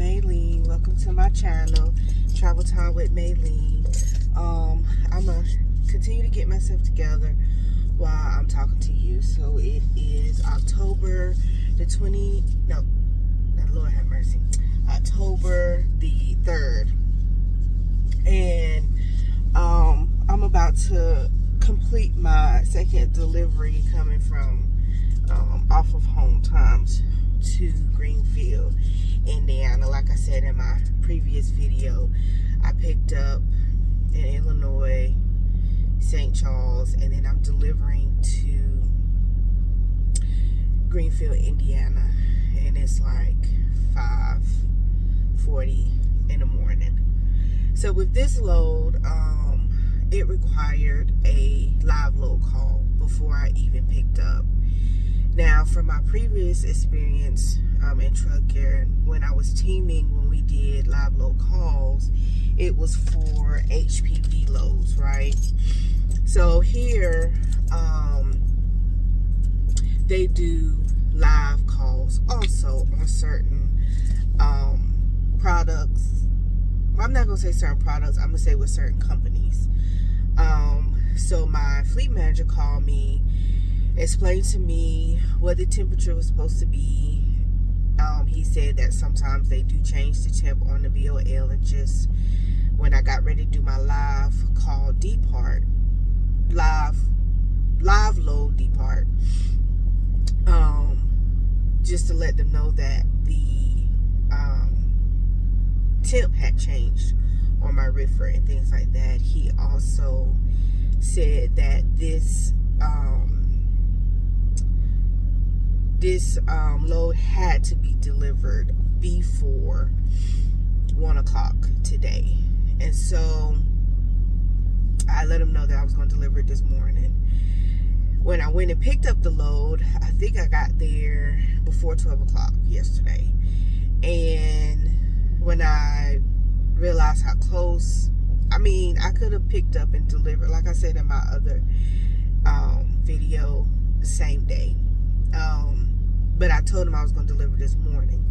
Maylene. Welcome to my channel, Travel-Tyme with Maylene. I'm gonna continue to get myself together while I'm talking to you. So it is October the 20. No, Lord have mercy. October the 3rd, and I'm about to complete my second delivery coming from off of Travel-Tyme to Greenfield, Indiana. Like I said in my previous video, I picked up in Illinois, St. Charles, and then I'm delivering to Greenfield, Indiana, and it's like 5:40 in the morning. So with this load, it required a live load call before I even picked up. Now, from my previous experience in trucking, when I was teaming, when we did live load calls, it was for HPV loads, right? So here, they do live calls also on certain products. Well, I'm not going to say certain products, I'm going to say with certain companies. So my fleet manager called me, explained to me what the temperature was supposed to be. He said that sometimes they do change the temp on the BOL, and just when I got ready to do my live call depart, live load depart, just to let them know that the temp had changed on my reefer and things like that. He also said that this load had to be delivered before 1 o'clock today. And so I let him know that I was going to deliver it this morning. When I went and picked up the load, I think I got there before 12 o'clock yesterday. And when I realized how close, I could have picked up and delivered, like I said in my other video, the same day. But I told him I was going to deliver this morning.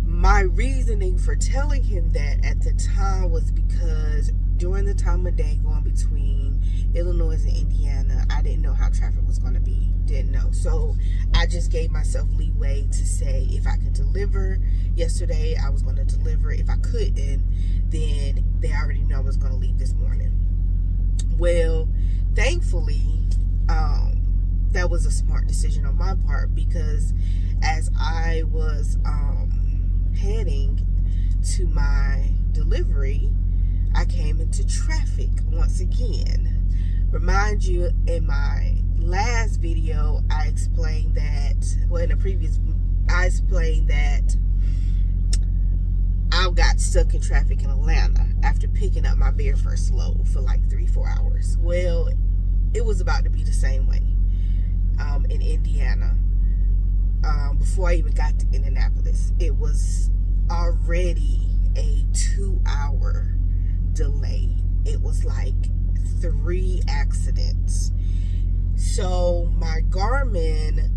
My reasoning for telling him that at the time was because during the time of day going between Illinois and Indiana, I didn't know how traffic was going to be. Didn't know. So I just gave myself leeway to say if I could deliver yesterday, I was going to deliver. If I couldn't, then they already know I was going to leave this morning. Well, thankfully, that was a smart decision on my part, because as I was heading to my delivery, I came into traffic once again. Remind you, in my last video, I explained that, well, in the previous, I explained that I got stuck in traffic in Atlanta after picking up my very first load for like 3-4 hours. Well, it was about to be the same way in Indiana. Before I even got to Indianapolis, it was already a 2-hour delay. It was like 3 accidents. So my Garmin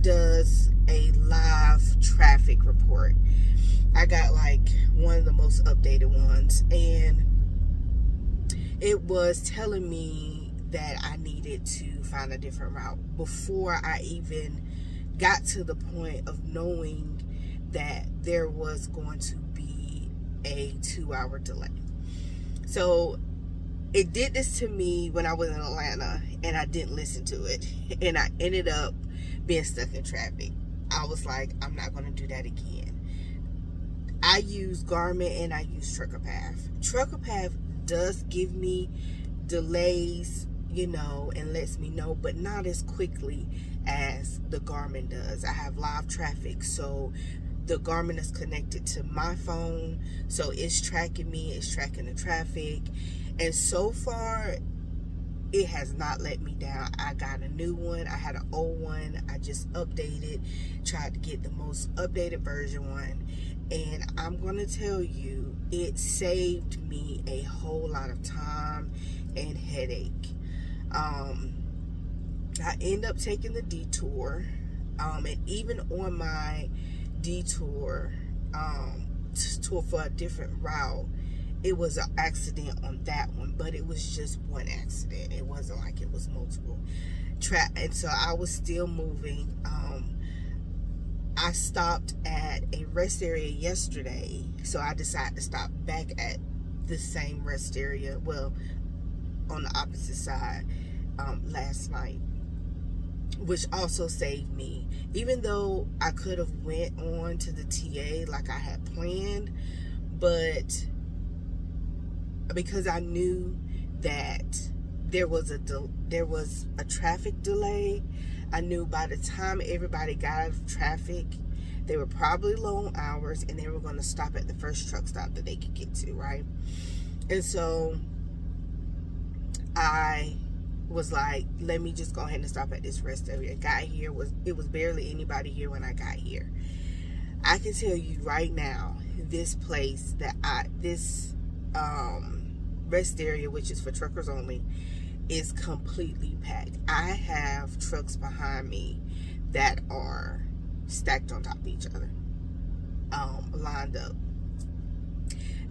does a live traffic report. I got like one of the most updated ones, and it was telling me that I needed to find a different route before I even got to the point of knowing that there was going to be a 2-hour delay. So it did this to me when I was in Atlanta, and I didn't listen to it, and I ended up being stuck in traffic. I was like, I'm not going to do that again. I use Garmin and I use Travel-Tyme. Travel-Tyme does give me delays, and lets me know, but not as quickly as the Garmin does. I have live traffic, so the Garmin is connected to my phone, so it's tracking me, it's tracking the traffic, and so far it has not let me down. I got a new one. I had an old one. I just updated, tried to get the most updated version one, and I'm gonna tell you, it saved me a whole lot of time and headache. I end up taking the detour, and even on my detour for a different route, it was an accident on that one, but it was just one accident. It wasn't like it was multiple. And so I was still moving. I stopped at a rest area yesterday, so I decided to stop back at the same rest area, well, on the opposite side, last night, which also saved me. Even though I could have went on to the TA like I had planned, but because I knew that there was a traffic delay, I knew by the time everybody got out of traffic, they were probably long hours, and they were going to stop at the first truck stop that they could get to, right? And so I was like, let me just go ahead and stop at this rest area. Got here, it was barely anybody here when I got here. I can tell you right now, this place this rest area, which is for truckers only, is completely packed. I have trucks behind me that are stacked on top of each other, lined up.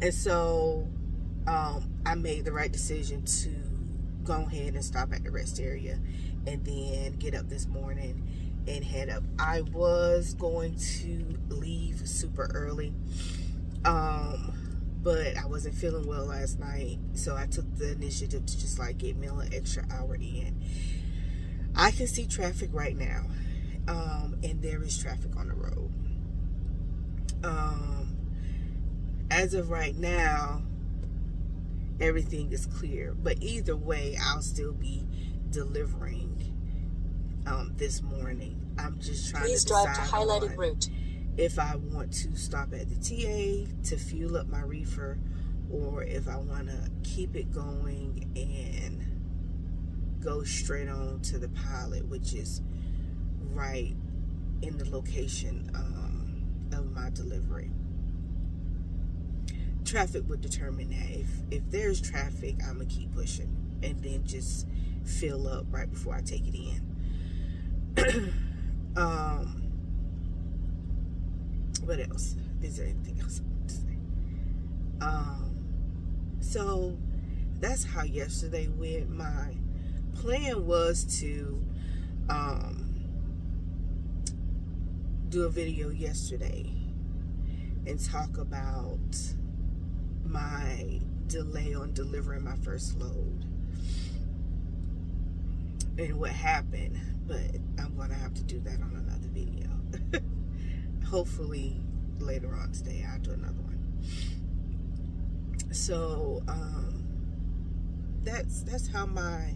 And so I made the right decision to go ahead and stop at the rest area and then get up this morning and head up. I was going to leave super early, but I wasn't feeling well last night, so I took the initiative to just like get me an extra hour in. I can see traffic right now, and there is traffic on the road. As of right now, everything is clear, but either way, I'll still be delivering this morning. I'm just trying to decide drive to highlighted route if I want to stop at the TA to fuel up my reefer, or if I want to keep it going and go straight on to the pilot, which is right in the location of my delivery. Traffic would determine that. If there's traffic, I'm gonna keep pushing and then just fill up right before I take it in. What else? Is there anything else I want to say? So that's how yesterday went. My plan was to do a video yesterday and talk about my delay on delivering my first load and what happened, but I'm gonna have to do that on another video. Hopefully later on today I'll do another one. So that's how my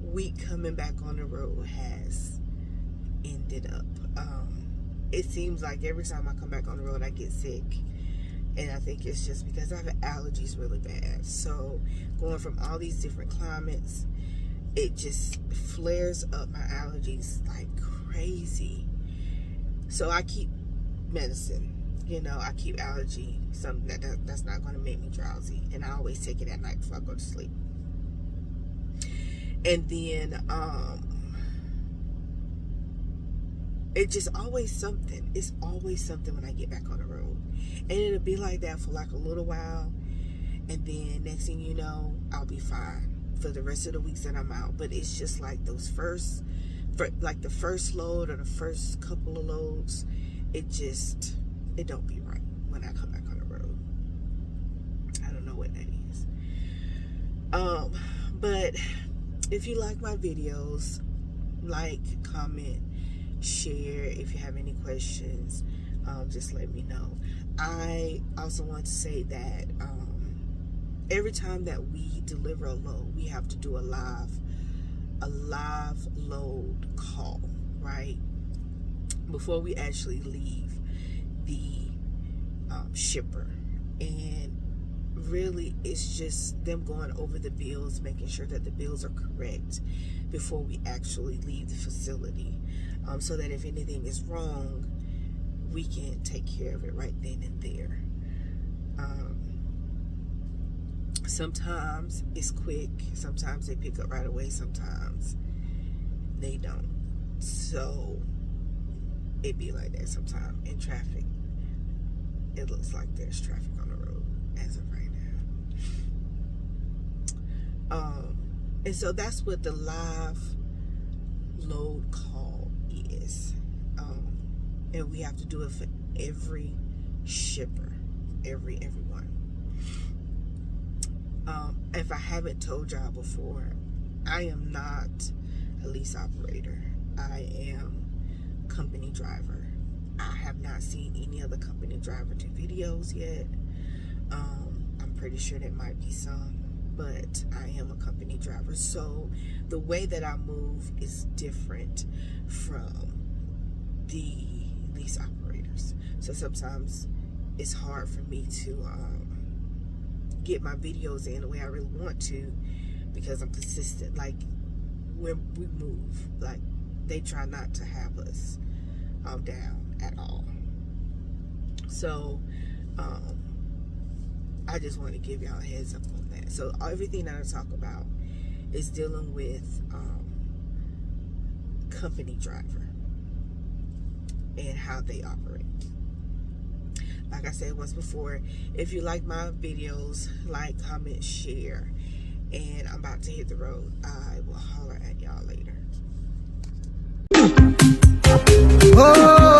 week coming back on the road has ended up. It seems like every time I come back on the road I get sick, and I think it's just because I have allergies really bad. So going from all these different climates, it just flares up my allergies like crazy. So I keep medicine, I keep allergy, something that's not going to make me drowsy, and I always take it at night before I go to sleep. And then it's just always something. It's always something when I get back on the road. And it'll be like that for like a little while. And then next thing you know, I'll be fine for the rest of the weeks that I'm out. But it's just like the first load or the first couple of loads, it don't be right when I come back on the road. I don't know what that is. But if you like my videos, like, comment, share. If you have any questions, just let me know. I also want to say that every time that we deliver a load, we have to do a live load call, right? Before we actually leave the shipper. And really it's just them going over the bills, making sure that the bills are correct before we actually leave the facility, so that if anything is wrong, we can take care of it right then and there. Sometimes it's quick, sometimes they pick up right away, sometimes they don't. So it be like that sometimes. And traffic. It looks like there's traffic on the road as of right now. And so that's what the live load call is. And we have to do it for every shipper, everyone. If I haven't told y'all before, I am not a lease operator. I am company driver. I have not seen any other company driver do videos yet. I'm pretty sure there might be some, but I am a company driver. So the way that I move is different from the lease operators. So sometimes it's hard for me to get my videos in the way I really want to, because I'm consistent. Like when we move, like they try not to have us down at all. So I just want to give y'all a heads up on that. So everything that I talk about is dealing with company driver and how they operate. Like I said once before, if you like my videos, like, comment, share. And I'm about to hit the road. I will holler at y'all later. Oh.